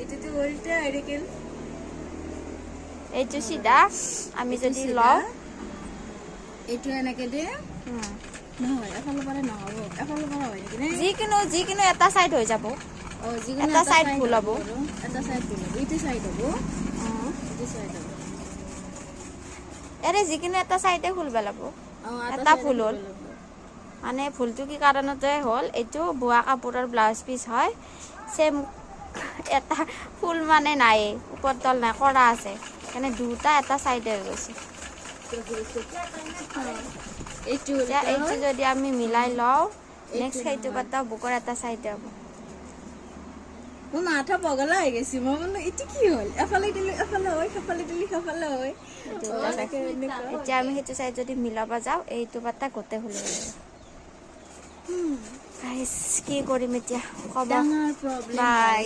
এটাতে উল্টা এৰকম এইটো সিধা আমি যদি লওঁ এইটো এনেকে দে নহয় এফালৰ পৰা নহ'ব এফালৰ পৰা হয় নেকি যিকোনো এটা সাইড হৈ যাব যিকোনো এটা সাইড ভুল হ'ব এটা সাইড ভুল হ'ব এইটো সাইড হ'ব এইটো সাইড হ'ব এৰে যিকোনো এটা সাইডে খুলব লাগিব এটা ভুল হ'ল মানে ভুলটো কি কাৰণতে হ'ল এইটো বোৱা কাপোৰৰ ব্লাউজ পিচ হয় সেম এটা ফুল মানে নাই ওপৰ তল নাই কৰা আছে মানে দুটা এটা সাইডে হৈ গৈছে এইটো যদি আমি মিলাই লওঁ নেক্সট সেইটো পাতা বুকৰ এটা সাইডে হ'ব মোৰ মাথা পগলা হৈ গৈছে মই বোলো এইটো কি হ'ল এফালে দিলে এফালে হয় সেফালে দিলে সেফালে হয় এতিয়া আমি সেইটো সাইড যদি মিলাব যাওঁ এইটো পাতা গোটেই খুলি গাইছ কি কৰিম এতিয়া ক'ব ডাঙৰ প্ৰব্লেম বাই